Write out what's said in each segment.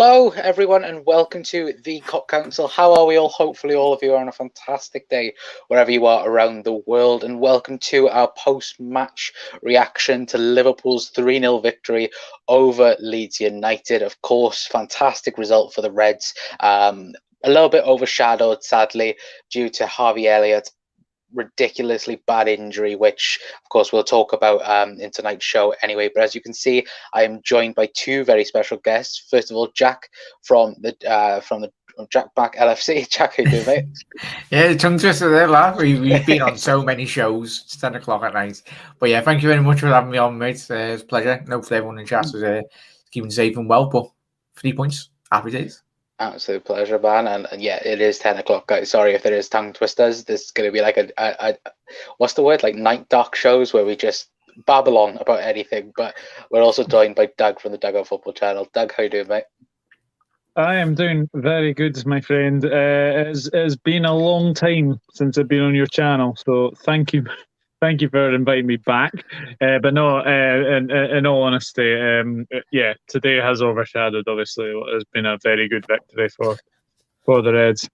Hello, everyone, and welcome to the Cop Council. How are we all? Hopefully, all of you are on a fantastic day wherever you are around the world. And welcome to our post-match reaction to Liverpool's 3-0 victory over Leeds United. Of course, fantastic result for the Reds. A little bit overshadowed, sadly, due to Harvey Elliot. Ridiculously bad injury, which of course we'll talk about in tonight's show anyway. But as you can see, I am joined by two very special guests. First of all, Jack from the Jack Back LFC. Jack, how you doing, mate? Yeah, tongue twister there, lad. We've been on so many shows. It's 10 o'clock at night. But yeah, thank you very much for having me on, mate. It's a pleasure. And hopefully everyone in chat is keeping safe and well. But 3 points, happy days. Absolute pleasure, man. And yeah, it is 10 o'clock, guys. Sorry if there is tongue twisters. This is going to be like a what's the word? Like night dark shows where we just babble on about anything. But we're also joined by Doug from the Dugout Football Channel. Doug, how you doing, mate? I am doing very good, my friend. It's been a long time since I've been on your channel, so thank you for inviting me back. But no, in all honesty, yeah, today has overshadowed obviously what has been a very good victory for the Reds.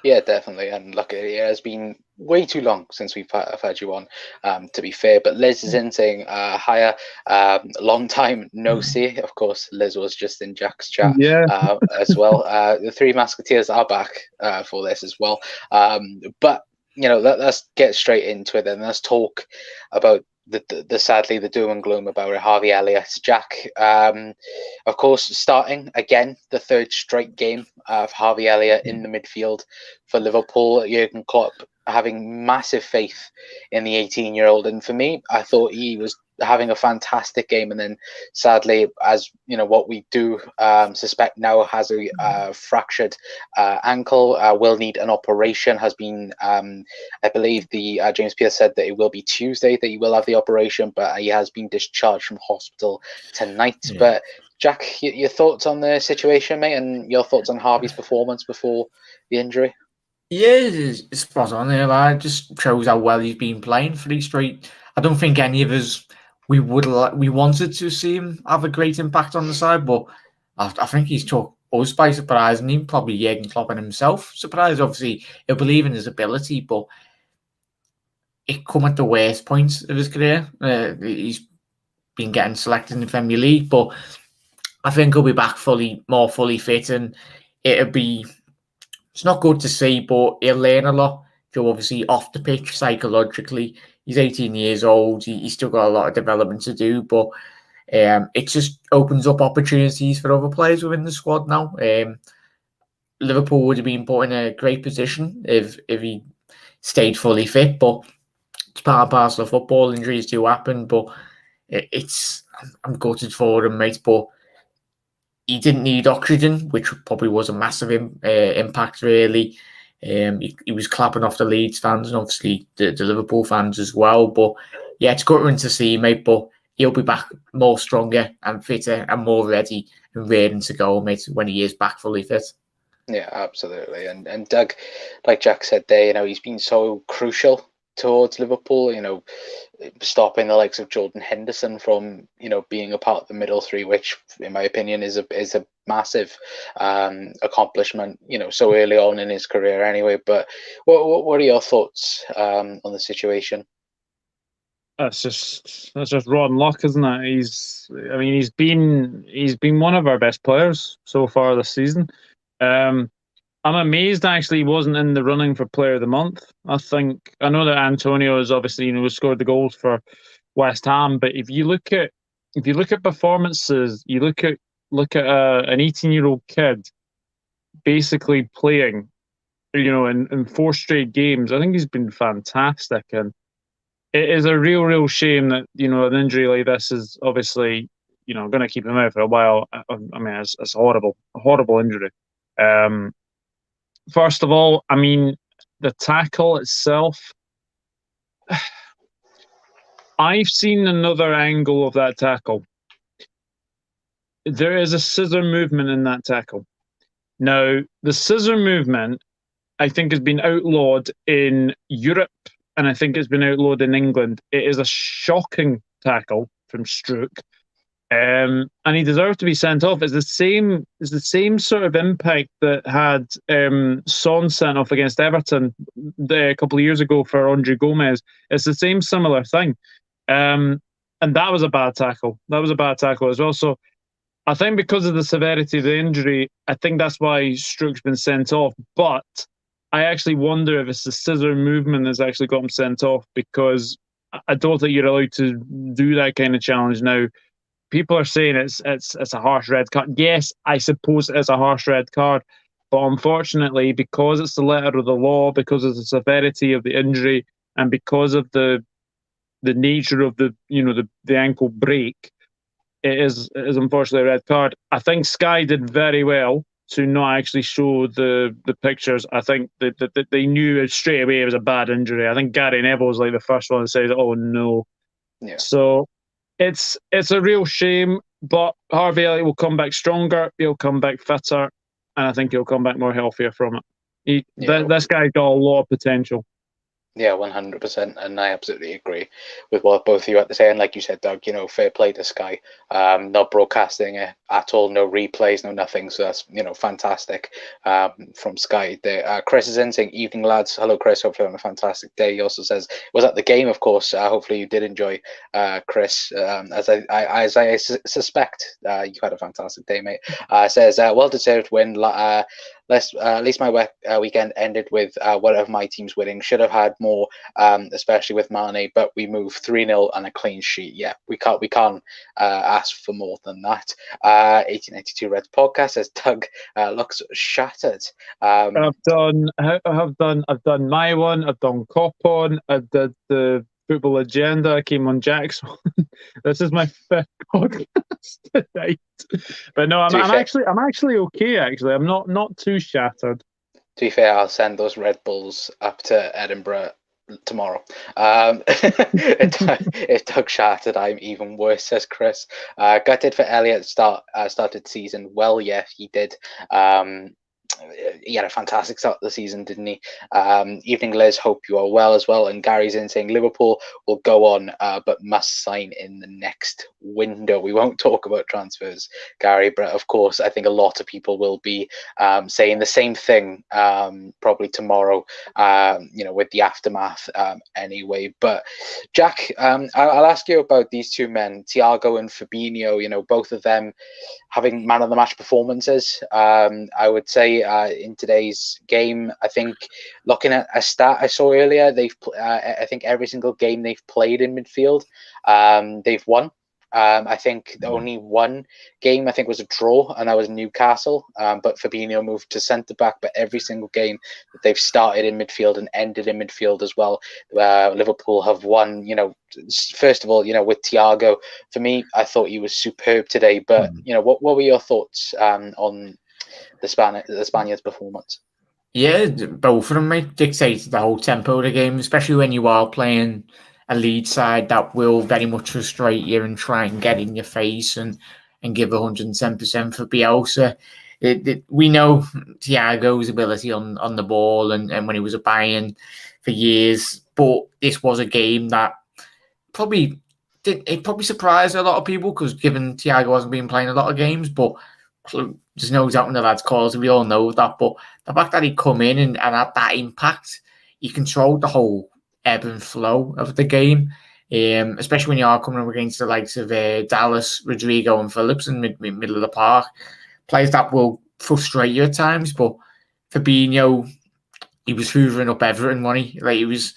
Yeah, definitely. And look, it has been way too long since we've had you on, to be fair. But Liz is in saying, hiya, long time no see. Of course, Liz was just in Jack's chat as well. The Three Musketeers are back for this as well. But, you know, let's get straight into it and let's talk about the sadly the doom and gloom about Harvey Elliot. Jack, of course, starting again the third straight game of Harvey Elliot in the midfield for Liverpool. Jurgen Klopp having massive faith in the 18-year-old, and for me, I thought he was having a fantastic game, and then sadly, as you know, what we do suspect now, has a fractured ankle, will need an operation. Has been, I believe, the James Pearce said that it will be Tuesday that he will have the operation, but he has been discharged from hospital tonight. Yeah. But Jack, your thoughts on the situation, mate, and your thoughts on Harvey's performance before the injury? Yeah, it's spot on there, lad. Just shows how well he's been playing 3 straight. I don't think any of us we wanted to see him have a great impact on the side, but I think he's took us by surprise, and even probably Jurgen Klopp and himself surprised. Obviously, he'll believe in his ability, but it come at the worst point of his career. He's been getting selected in the Premier League, but I think he'll be back more fully fit, and it's not good to see, but he'll learn a lot. So obviously off the pitch, psychologically, he's 18 years old. He's still got a lot of development to do, but it just opens up opportunities for other players within the squad now. Liverpool would have been put in a great position if he stayed fully fit, but it's part and parcel of football. Injuries do happen, but I'm gutted for him, mate, but he didn't need oxygen, which probably was a massive impact, really. He was clapping off the Leeds fans and obviously the Liverpool fans as well. But yeah, it's gutting to see, mate, but he'll be back more stronger and fitter and more ready and raring to go, mate, when he is back fully fit. Yeah, absolutely. And Doug, like Jack said there, you know, he's been so crucial towards Liverpool, you know, stopping the likes of Jordan Henderson from, you know, being a part of the middle three, which in my opinion is a massive accomplishment, you know, so early on in his career anyway. But what are your thoughts on the situation? That's just rotten luck, isn't it? He's been one of our best players so far this season. I'm amazed actually he wasn't in the running for Player of the Month. I know that Antonio is obviously, you know, scored the goals for West Ham, but if you look at performances, you look at an 18-year-old kid basically playing, you know, in 4 straight games. I think he's been fantastic, and it is a real shame that, you know, an injury like this is obviously, you know, going to keep him out for a while. I mean, it's a horrible injury. First of all, I mean, the tackle itself, I've seen another angle of that tackle. There is a scissor movement in that tackle. Now, the scissor movement, I think, has been outlawed in Europe, and I think it's been outlawed in England. It is a shocking tackle from Struijk. And he deserved to be sent off. It's the same sort of impact that had Son sent off against Everton a couple of years ago for Andre Gomez. It's the same similar thing. And that was a bad tackle. That was a bad tackle as well. So I think because of the severity of the injury, I think that's why Strook's been sent off. But I actually wonder if it's the scissor movement that's actually got him sent off, because I don't think you're allowed to do that kind of challenge now. People are saying it's a harsh red card. Yes, I suppose it's a harsh red card, but unfortunately, because it's the letter of the law, because of the severity of the injury, and because of the nature of the ankle break, it is unfortunately a red card. I think Sky did very well to not actually show the pictures. I think that they knew straight away it was a bad injury. I think Gary Neville was like the first one to say, "Oh no." Yeah. So it's a real shame, but Harvey Elliot will come back stronger. He'll come back fitter, and I think he'll come back more healthier from it. This guy's got a lot of potential. Yeah, 100%, and I absolutely agree with what both of you had to say. And like you said, Doug, fair play to Sky, not broadcasting it at all, no replays, no nothing. So that's fantastic from Sky there. Chris is in saying, "Evening lads." Hello, Chris. Hopefully having a fantastic day. He also says, "Was at the game, of course." Hopefully you did enjoy, Chris. As I suspect, you had a fantastic day, mate. Says, "Well deserved win." At least my weekend ended with one of my teams winning. Should have had more, especially with Mane, but we moved 3-0 and a clean sheet. Yeah, we can't ask for more than that. 1882 Reds podcast says Doug looks shattered. I've done my one. I've done Cop on. I did the Football Agenda. I came on Jack's one. This is my 5th podcast tonight. But no, I'm actually okay. Actually, I'm not too shattered. To be fair, I'll send those Red Bulls up to Edinburgh tomorrow. If Doug shattered, I'm even worse, says Chris. Gutted for Elliot started season well. Yeah, he did. He had a fantastic start to the season, didn't he? Evening, Liz. Hope you are well as well. And Gary's in saying Liverpool will go on, but must sign in the next window. We won't talk about transfers, Gary, but of course, I think a lot of people will be saying the same thing probably tomorrow. With the aftermath anyway. But Jack, I'll ask you about these two men, Thiago and Fabinho. Both of them having man of the match performances. I would say in today's game, I think looking at a stat I saw earlier, I think every single game they've played in midfield, they've won. I think the only one game I think was a draw, and that was Newcastle. But Fabinho moved to centre back. But every single game that they've started in midfield and ended in midfield as well, Liverpool have won. First of all, with Thiago, for me, I thought he was superb today. But what were your thoughts on the Spaniards' performance? Yeah, both of them might dictate the whole tempo of the game, especially when you are playing a Leeds side that will very much frustrate you and try and get in your face and give 110% for Bielsa. We know Thiago's ability on the ball and when he was a Bayern for years, but this was a game that probably surprised a lot of people, because given Thiago hasn't been playing a lot of games, but there's no doubt in the lad's calls, we all know that. But the fact that he come in and had that impact, he controlled the whole ebb and flow of the game, especially when you are coming up against the likes of Dallas, Rodrigo and Phillips in middle of the park. Players that will frustrate you at times, but Fabinho, he was hoovering up everything, wasn't he? Like, he was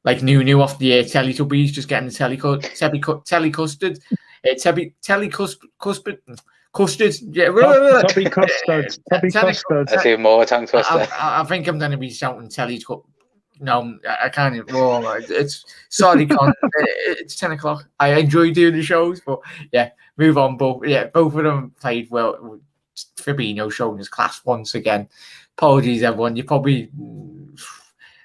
like Nuno off the Teletubbies, just getting the custard. Custard, yeah. Tubby custard. That's even more tongue twister. I think I'm going to be shouting Telecup. No, I can't. It's sorry, Con. It's 10 o'clock. I enjoy doing the shows, but yeah, move on. But yeah, both of them played well. Fabinho showing his class once again. Apologies, everyone. You probably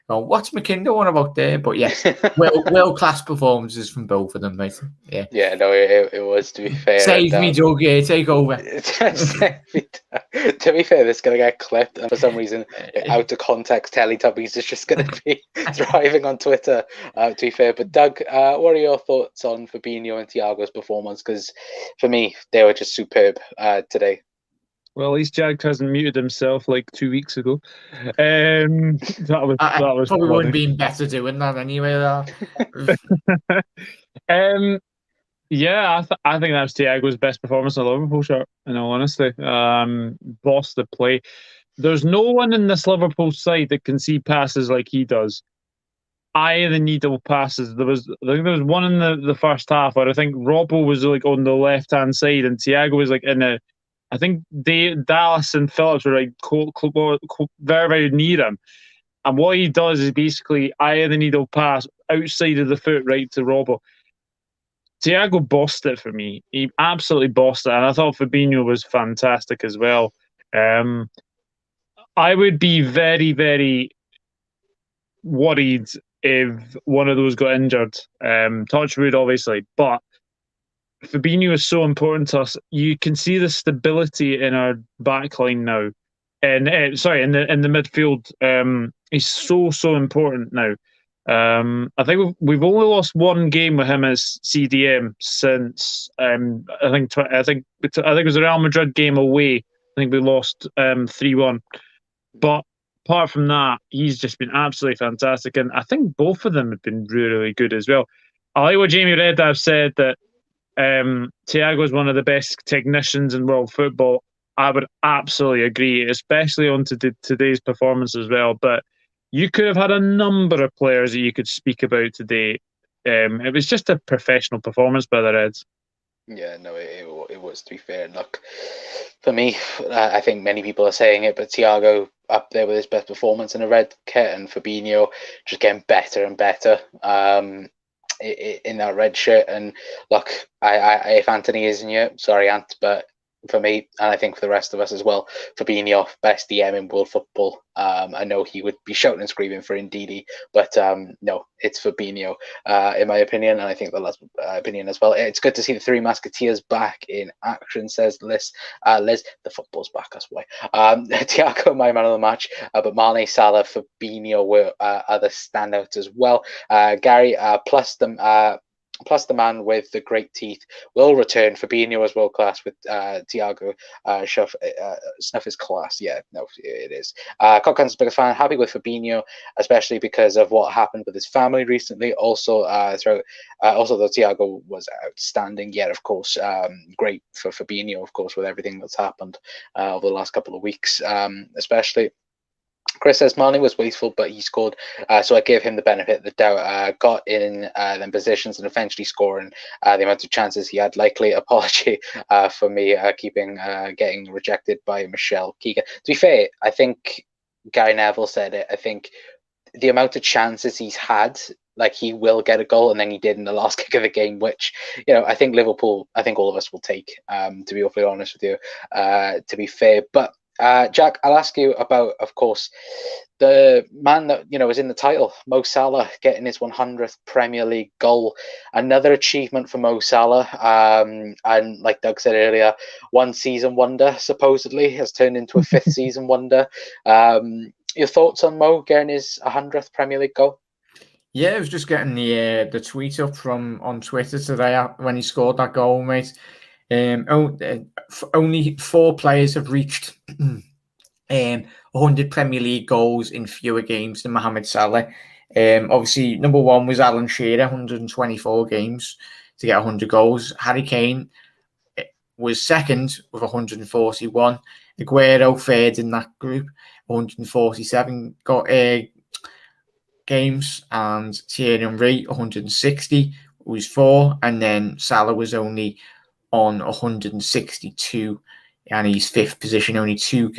going, what's McKinnell on about there? But yes, world-class performances from both of them, mate. Yeah. Yeah, no, it was, to be fair. Save me, Doug. Yeah, take over. To be fair, this is going to get clipped, and for some reason, out of context, Teletubbies is just going to be thriving on Twitter, to be fair. But Doug, what are your thoughts on Fabinho and Thiago's performance? Because for me, they were just superb today. Well, at least Jack hasn't muted himself like 2 weeks ago. That was probably wouldn't be better doing that anyway. Yeah, I think that's Thiago's best performance in a Liverpool shirt, in all honesty. Bossed the play. There's no one in this Liverpool side that can see passes like he does. Eye of the needle passes. I think there was one in the first half where I think Robbo was like on the left hand side and Thiago was like in a. I think Dallas and Phillips were like very, very near him. And what he does is basically eye of the needle pass outside of the foot right to Robbo. Thiago bossed it for me. He absolutely bossed it. And I thought Fabinho was fantastic as well. I would be very, very worried if one of those got injured. Touch wood, obviously. But Fabinho is so important to us. You can see the stability in our backline now, and in the midfield. He's so important now. I think we've only lost one game with him as CDM since I think it was the Real Madrid game away. I think we lost 3-1. But apart from that, he's just been absolutely fantastic, and I think both of them have been really, really good as well. I like what Jamie Redknapp said that. Thiago is one of the best technicians in world football. I would absolutely agree, especially on today's performance as well. But you could have had a number of players that you could speak about today. It was just a professional performance by the Reds. Yeah, no, it was, to be fair. And look, for me, I think many people are saying it, but Thiago up there with his best performance in a red kit, and Fabinho just getting better and better. In that red shirt. And look, if Anthony isn't here, sorry, Ant, but for me, and I think for the rest of us as well, Fabinho, best DM in world football. I know he would be shouting and screaming for Ndidi, but no, it's Fabinho, in my opinion, and I think the last opinion as well. It's good to see the Three Musketeers back in action, says Liz. The football's back, that's why. Thiago, my man of the match, but Mane, Salah, Fabinho were other standouts as well. Gary, plus the man with the great teeth will return. Fabinho was world class with Thiago. Snuff his class. Yeah, no, it is. Cockhan's a big fan. Happy with Fabinho, especially because of what happened with his family recently. Also, though Thiago was outstanding. Yet, of course, great for Fabinho, of course, with everything that's happened over the last couple of weeks, especially. Chris says Mane was wasteful, but he scored, so I gave him the benefit of the doubt. Got in them positions and eventually scoring the amount of chances he had. Likely apology for me getting rejected by Michelle Keegan. To be fair, I think Gary Neville said it. I think the amount of chances he's had, like he will get a goal, and then he did in the last kick of the game, which, you know, I think Liverpool, I think all of us will take, to be awfully honest with you, to be fair. But Jack, I'll ask you about, of course, the man that, you know, is in the title, Mo Salah, getting his 100th Premier League goal. Another achievement for Mo Salah. And like Doug said earlier, one season wonder supposedly has turned into a fifth season wonder. Your thoughts on Mo getting his 100th Premier League goal? Yeah, I was just getting the tweet up from on Twitter today when he scored that goal, mate. Only 4 players have reached 100 Premier League goals in fewer games than Mohamed Salah. Obviously, number 1 was Alan Shearer, 124 games to get 100 goals. Harry Kane was second with 141. Aguero third in that group, 147 games, and Thierry Henry 160 was 4, and then Salah was only on 162, and he's 5th position, only 2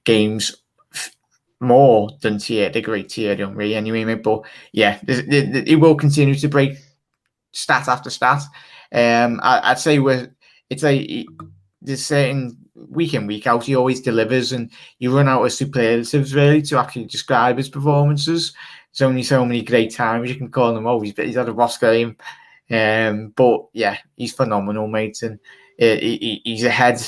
games more than the great Thierry Henry anyway, mate. But yeah, he will continue to break stat after stat. I'd say there's certain week in, week out, he always delivers, and you run out of superlatives really to actually describe his performances. there's only so many great times you can call him. Oh, he's had a Ross game. But yeah, he's phenomenal, mate. And he's ahead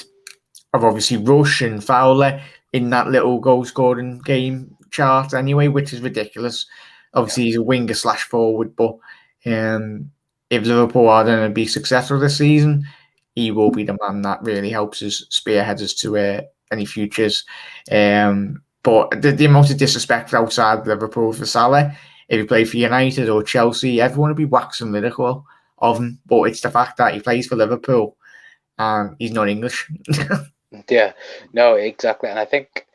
of obviously Rush and Fowler in that little goal scoring game chart anyway, which is ridiculous. Obviously, he's a winger / forward, but if Liverpool are going to be successful this season, he will be the man that really helps us spearhead us to any futures. But the amount of disrespect outside Liverpool for Salah, if he played for United or Chelsea, everyone would be waxing lyrical of him. But it's the fact that he plays for Liverpool and he's not English. Yeah, no, exactly. And I think,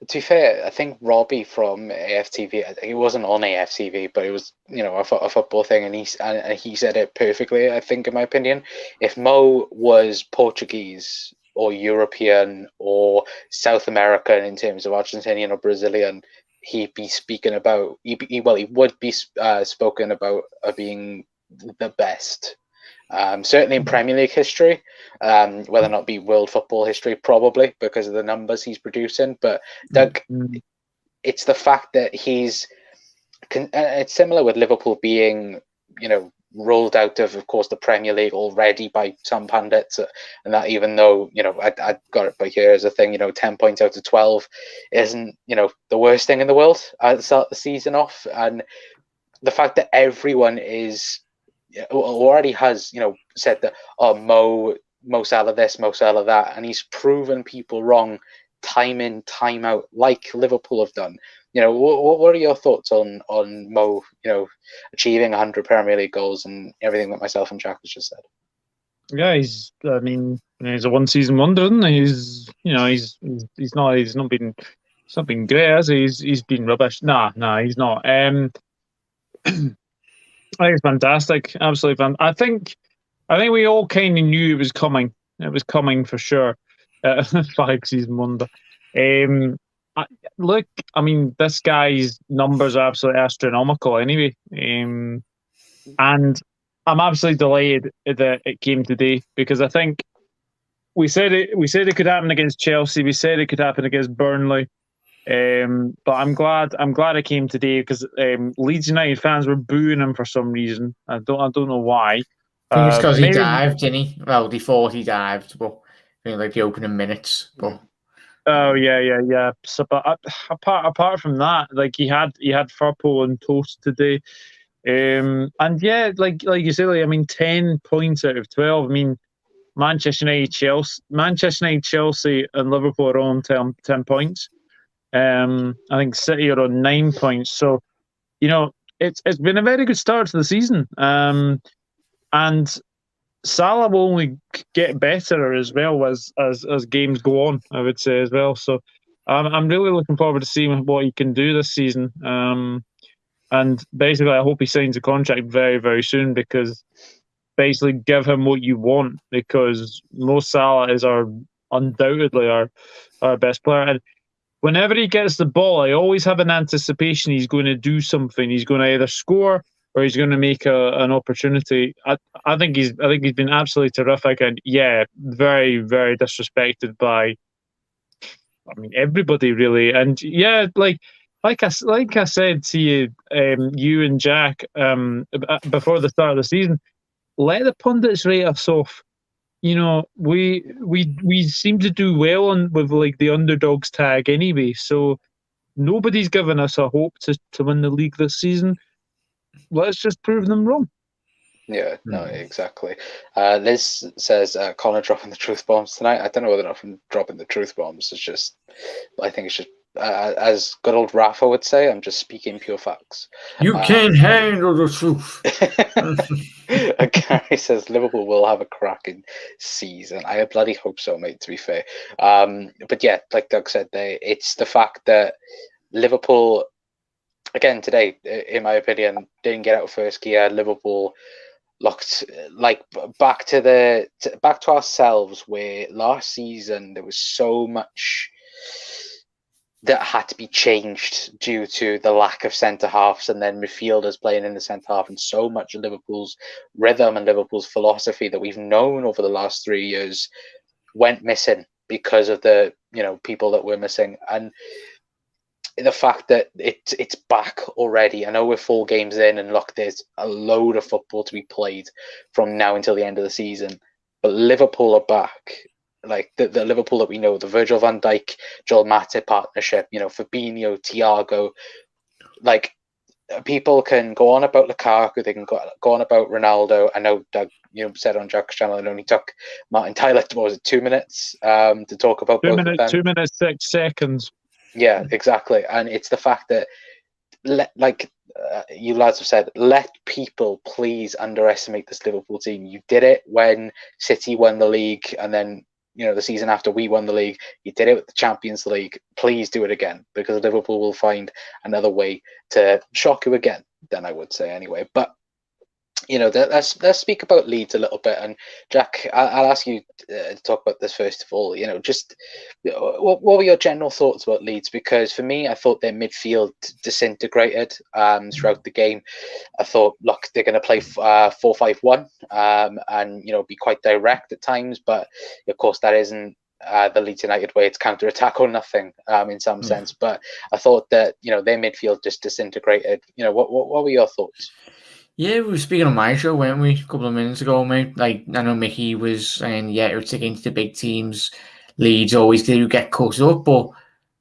to be fair, I think Robbie from AFTV, he wasn't on AFTV, but it was, a football thing, and he said it perfectly, I think, in my opinion. If Mo was Portuguese or European or South American in terms of Argentinian or Brazilian, he'd be speaking about, he would be spoken about being the best. Certainly in Premier League history, whether or not be world football history, probably because of the numbers he's producing. But Doug, it's the fact that it's similar with Liverpool being, rolled out of course, the Premier League already by some pundits, and that even though, I got it by here as a thing, 10 points out of 12 isn't, the worst thing in the world at the start of the season off. And the fact that everyone is already has, said that, Mo Salah this, Mo Salah that, and he's proven people wrong time in, time out, like Liverpool have done. What are your thoughts on Mo, achieving 100 Premier League goals and everything that myself and Jack has just said? Yeah, he's a one-season wonder, isn't he? He's not been great, has he? He's been rubbish. Nah, he's not. I think it's fantastic, absolutely fantastic. I think we all kind of knew it was coming. It was coming for sure. 5-season wonder. This guy's numbers are absolutely astronomical anyway. And I'm absolutely delighted that it came today, because I think we said it could happen against Chelsea. We said it could happen against Burnley. But I'm glad it came today, because Leeds United fans were booing him for some reason. I don't know why. I think it's because he dived, didn't he? Well, they thought he dived, but I think like the opening minutes. But oh yeah. So, but apart from that, like he had Firpo on toast today, and yeah, like you said, 10 points out of 12. I mean, Manchester United, Chelsea, and Liverpool are on 10 points. I think City are on 9 points. So, it's been a very good start to the season. And Salah will only get better as well as games go on, I would say, as well. So I'm really looking forward to seeing what he can do this season. And basically, I hope he signs a contract very, very soon, because basically give him what you want, because Mo Salah is undoubtedly our best player. And whenever he gets the ball, I always have an anticipation he's going to do something. He's going to either score or he's going to make an opportunity. I think he's been absolutely terrific, and yeah, very, very disrespected by, everybody really. And yeah, like I said to you, you and Jack, before the start of the season, let the pundits rate us off. We seem to do well with like the underdogs tag anyway, so nobody's given us a hope to win the league this season. Let's just prove them wrong. Yeah, no, exactly. Liz says Connor dropping the truth bombs tonight. I don't know whether or not I'm dropping the truth bombs. I think it's just, as good old Rafa would say, I'm just speaking pure facts. You can't handle the truth. Gary says Liverpool will have a cracking season. I bloody hope so, mate, to be fair. But yeah, like Doug said there, it's the fact that Liverpool, again today, in my opinion, didn't get out of first gear. Liverpool looked like back to ourselves, where last season there was so much that had to be changed due to the lack of centre halves and then midfielders playing in the centre half, and so much of Liverpool's rhythm and Liverpool's philosophy that we've known over the last 3 years went missing because of the people that were missing. And the fact that it's back already. I know we're 4 games in, and look, there's a load of football to be played from now until the end of the season. But Liverpool are back, like the Liverpool that we know, the Virgil van Dijk, Joel Matip partnership. Fabinho, Thiago. Like, people can go on about Lukaku, they can go on about Ronaldo. I know Doug, said on Jack's channel, it only took Martin Tyler, what was it, 2 minutes to talk about both of them. 2 minutes 6 seconds. Yeah, exactly. And it's the fact that, you lads have said, let people please underestimate this Liverpool team. You did it when City won the league, and then the season after we won the league. You did it with the Champions League. Please do it again, because Liverpool will find another way to shock you again, then I would say anyway. But let's speak about Leeds a little bit. And Jack, I'll ask you to talk about this first of all. Just what were your general thoughts about Leeds? Because for me, I thought their midfield disintegrated throughout the game. I thought, look, they're going to play 4-5-1 and be quite direct at times, but of course that isn't the Leeds United way. It's counter-attack or nothing in some sense. But I thought that their midfield just disintegrated. What were your thoughts? Yeah, we were speaking on my show, weren't we, a couple of minutes ago, mate? Like, I know Mickey was saying, it's against the big teams. Leeds always do get cut up, but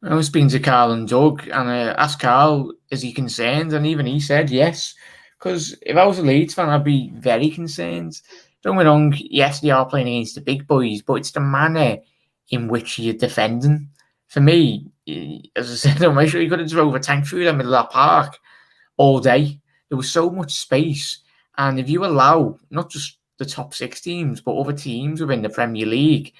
I was speaking to Carl and Doug, and I asked Carl, is he concerned? And even he said yes, because if I was a Leeds fan, I'd be very concerned. Don't get me wrong, yes, they are playing against the big boys, but it's the manner in which you're defending. For me, as I said on my show, you could have drove a tank through the middle of that park all day. There was so much space, and if you allow not just the top 6 teams, but other teams within the Premier League,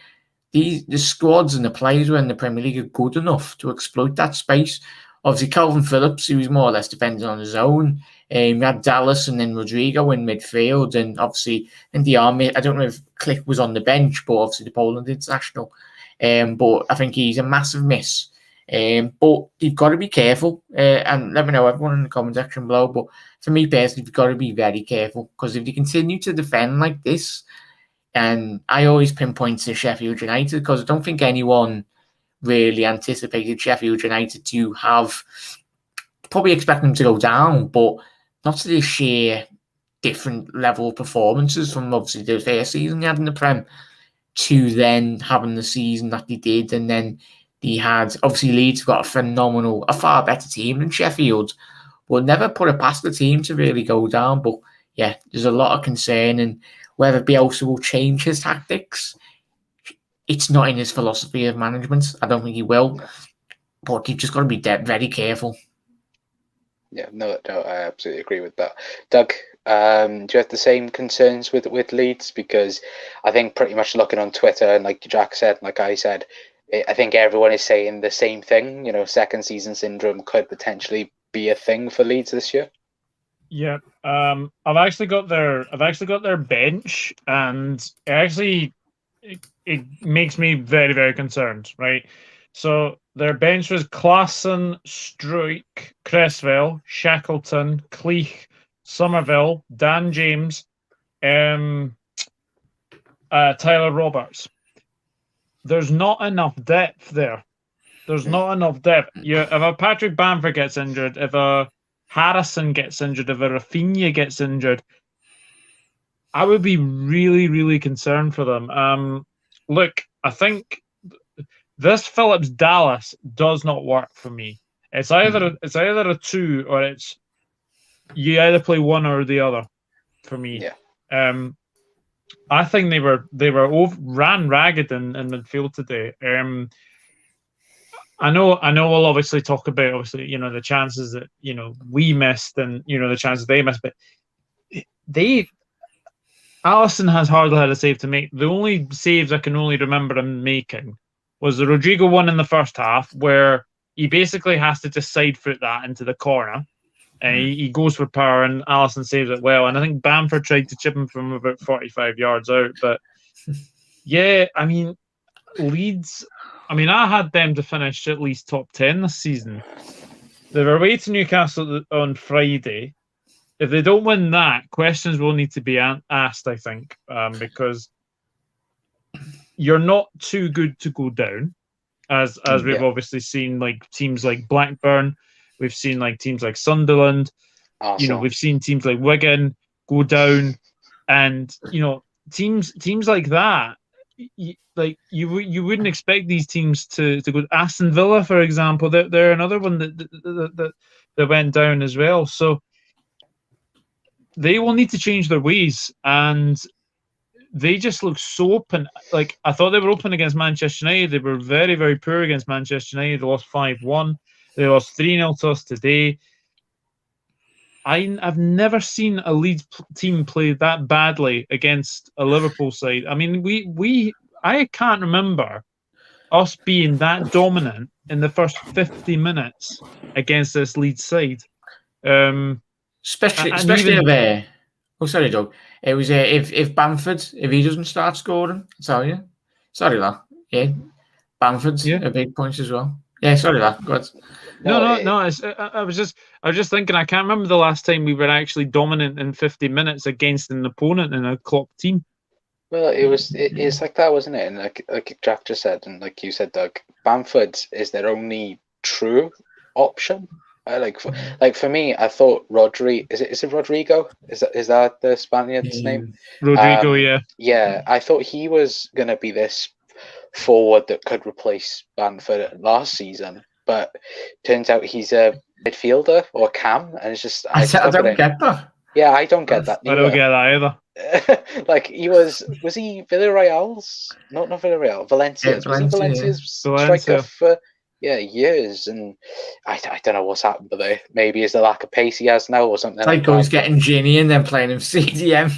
the squads and the players within the Premier League are good enough to exploit that space. Obviously, Calvin Phillips, who was more or less defending on his own. We had Dallas and then Rodrigo in midfield, and obviously in the army, I don't know if Click was on the bench, but obviously the Poland international. But I think he's a massive miss. But you've got to be careful, and let me know, everyone in the comment section below. But for me personally, you've got to be very careful, because if you continue to defend like this, and I always pinpoint to Sheffield United, because I don't think anyone really anticipated Sheffield United to have, probably expect them to go down, but not to the sheer different level of performances from obviously the first season they had in the Prem to then having the season that they did, and then he had, obviously, Leeds got a far better team than Sheffield, but never put it past the team to really go down. But yeah, there's a lot of concern, and whether Bielsa will change his tactics, it's not in his philosophy of management. I don't think he will, but you've just got to be very careful. Yeah, no, I absolutely agree with that. Doug, do you have the same concerns with Leeds? Because I think pretty much looking on Twitter, and like Jack said, like I said, I think everyone is saying the same thing. Second season syndrome could potentially be a thing for Leeds this year. Yeah, I've actually got their bench, and it makes me very, very concerned. Right, so their bench was Klaassen, Struijk, Cresswell, Shackleton, Cleach, Somerville, Dan James, Tyler Roberts. There's not enough depth there. There's not enough depth. If a Patrick Bamford gets injured, if a Harrison gets injured, if a Rafinha gets injured, I would be really, really concerned for them. Look, I think this Phillips Dallas does not work for me. It's either a 2, or it's you either play one or the other for me. Yeah. I think they ran ragged in midfield today. I know we'll obviously talk about the chances that we missed, and the chances they missed, but Alisson has hardly had a save to make. The only saves I can only remember him making was the Rodrigo one in the first half, where he basically has to just side foot that into the corner. And he goes for power, and Alisson saves it well. And I think Bamford tried to chip him from about 45 yards out. But yeah, I mean, Leeds, I had them to finish at least top 10 this season. They were away to Newcastle on Friday. If they don't win that, questions will need to be asked, I think, because you're not too good to go down. as we've obviously seen like teams like Blackburn, we've seen like teams like Sunderland, Arsenal. we've seen teams like Wigan go down, and teams like that. You wouldn't expect these teams to go. Aston Villa, for example, they're another one that went down as well. So they will need to change their ways, and they just look so open. Like, I thought they were open against Manchester United. They were very, very poor against Manchester United. They lost 5-1. They lost 3-0 to us today. I've never seen a Leeds team play that badly against a Liverpool side. I mean, I can't remember us being that dominant in the first 50 minutes against this Leeds side. Especially sorry, Doug. It was if Bamford, if he doesn't start scoring, I tell you. Sorry, lad. Yeah, Bamford's a big point as well. Yeah, sorry, lad. Go ahead. No. I was just thinking. I can't remember the last time we were actually dominant in 50 minutes against an opponent in a Klopp team. Well, it's like that, wasn't it? And like Jack just said, and like you said, Doug, Bamford is their only true option. For me, I thought Rodri. Is it Rodrigo? Is that the Spaniard's name? Rodrigo, yeah. Yeah, I thought he was gonna be this forward that could replace Bamford last season, but turns out he's a midfielder or a cam, and it's just I don't get that. Yeah, I don't get that. I don't get that either. Like, was he Villarreal's? Not Villarreal, Valencia's. Yeah, was he Valencia's striker for years? And I don't know what's happened with it. Maybe it's the lack of pace he has now or something. It's like always getting Gini and then playing him CDM.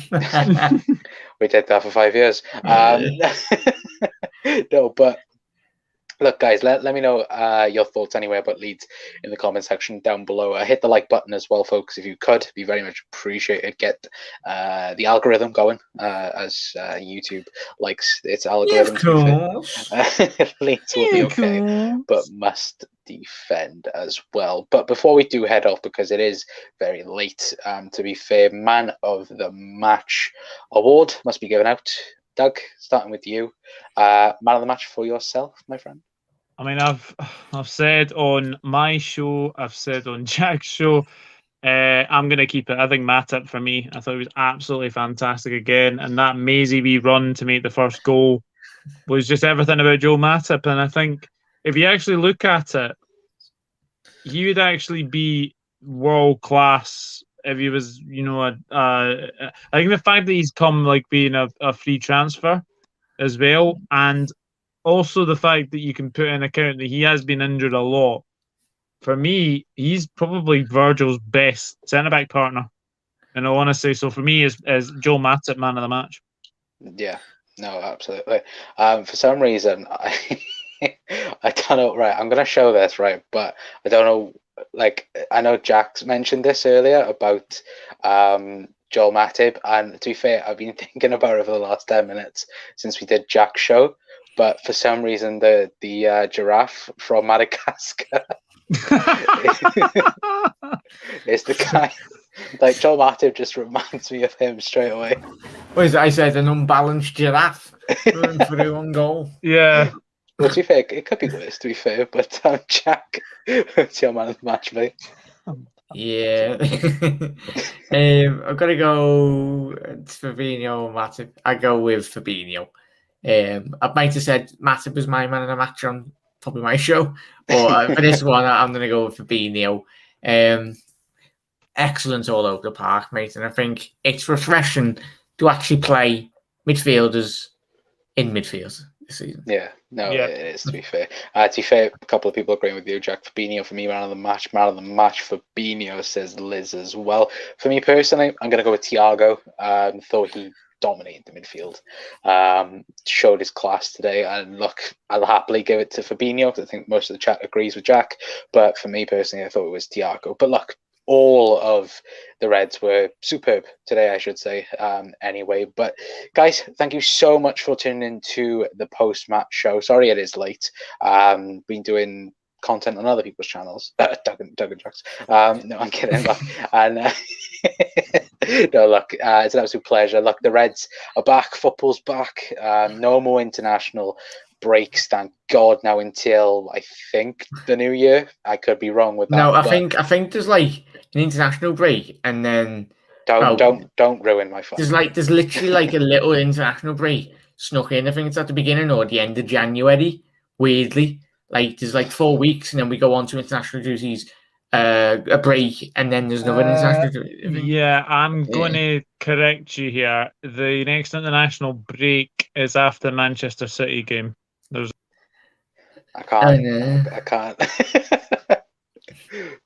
We did that for 5 years. No, but look, guys, let me know your thoughts anyway about Leeds in the comment section down below. Hit the like button as well, folks, if you could. Be very much appreciated. Get the algorithm going as YouTube likes its algorithm. Leeds will be okay, but must defend as well. But before we do head off, because it is very late, to be fair, Man of the Match award must be given out. Doug, starting with you. Man of the Match for yourself, my friend. I mean, I've said on my show, I've said on Jack's show, I'm going to keep it. I think Matip for me. I thought he was absolutely fantastic again, and that mazy wee run to make the first goal was just everything about Joe Matip. And I think if you actually look at it, he would actually be world class if he was, I think the fact that he's come like being a free transfer as well, and also the fact that you can put in account that he has been injured a lot. For me, he's probably Virgil's best centre-back partner, in all honesty. So for me, is Joe Matip Man of the Match. Yeah, no, absolutely. For some reason, I don't know. Right, I'm going to show this, right, but I don't know. Like, I know Jack's mentioned this earlier about Joel Matip, and to be fair, I've been thinking about it for the last 10 minutes since we did Jack's show. But for some reason, the giraffe from Madagascar is the guy. Like, Joel Matip just reminds me of him straight away. What is it? I said an unbalanced giraffe running through on goal. Yeah. Well, to be fair, it could be worse, to be fair. But Jack, what's your man of the match, mate? Yeah. I've got to go Fabinho or Matip. I go with Fabinho. I might have said Matip was my man of the match on probably my show, but for this one, I'm going to go with Fabinho. Excellent all over the park, mate, and I think it's refreshing to actually play midfielders in midfield this season. Yeah, no, it is, to be fair. To be fair, a couple of people agreeing with you, Jack. Fabinho for me, man of the match. Man of the match, Fabinho, says Liz as well. For me personally, I'm going to go with Thiago. Thought he dominated the midfield, showed his class today, and look, I'll happily give it to Fabinho because I think most of the chat agrees with Jack, but for me personally, I thought it was Thiago. But look, all of the Reds were superb today, I should say, anyway. But guys, thank you so much for tuning into the post-match show. Sorry it is late. Been doing content on other people's channels. Doug and Jack's. No, I'm kidding. Look, and no, look, it's an absolute pleasure. Look, the Reds are back. Football's back. No more international breaks, thank God, now until I think the new year. I could be wrong with that. No, I think there's like an international break, and then don't ruin my fun. There's literally like a little international break snuck in. I think it's at the beginning or the end of January. Weirdly, like there's like 4 weeks, and then we go on to international duties, a break, and then there's another international duty. Yeah, I'm going to correct you here. The next international break is after Manchester City game. I can't.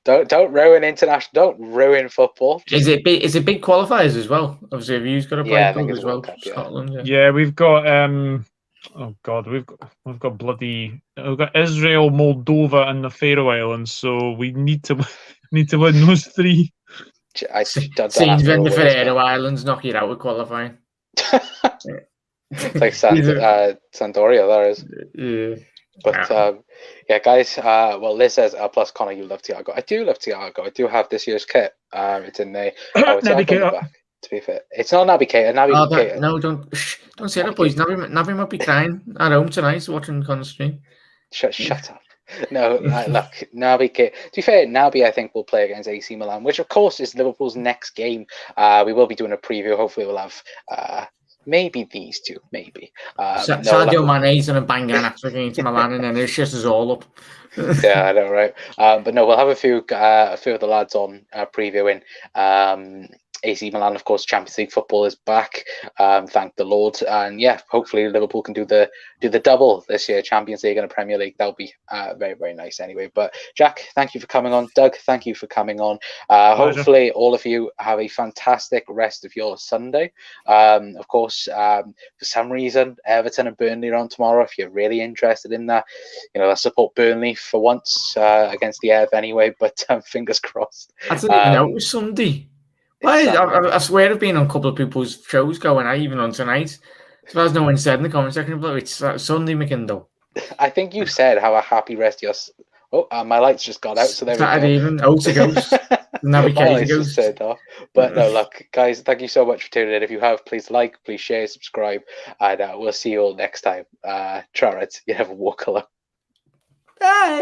Don't ruin international. Don't ruin football. Is it big qualifiers as well? Obviously, have you got to play big as well? Cup, Scotland. Yeah, we've got oh God, we've got Israel, Moldova, and the Faroe Islands. So we need to win those 3. Seems when the Faroe Islands knock you out with qualifying. It's like Sampdoria, there is. Yeah. But yeah, guys. Well, Liz says, plus Connor, you love Thiago. I do love Thiago. I do have this year's kit. It's in the back. To be fair, it's not Naby Keita. No, don't say that, boys. Naby might be crying at home tonight watching Connor's stream. Shut up. No, look, Naby Keita. To be fair, Naby, I think, will play against AC Milan, which of course is Liverpool's next game. We will be doing a preview. Hopefully, we'll have maybe these two, maybe. Sadio Mane's gonna bang an hat against Milan, and then it shits us all up. Yeah, I know, right? But no, we'll have a few of the lads on previewing. AC Milan, of course, Champions League football is back. Thank the Lord, and yeah, hopefully Liverpool can do the double this year, Champions League and a Premier League. That'll be very, very nice. Anyway, but Jack, thank you for coming on. Doug, thank you for coming on. Hopefully, all of you have a fantastic rest of your Sunday. Of course, for some reason, Everton and Burnley are on tomorrow. If you're really interested in that, let's support Burnley for once against the Ev anyway. But fingers crossed. I didn't even know it was Sunday. I swear I've been on a couple of people's shows going out, even on tonight. As far as no one said in the comment section, but it's Sunday, McKindle. I think you said have a happy rest of your... Oh, my lights just got out, so there Saturday we go. Even, to ghost. My just said off. But no, look, guys, thank you so much for tuning in. If you have, please like, please share, subscribe, and we'll see you all next time. Try it. You have a walk alone. Bye.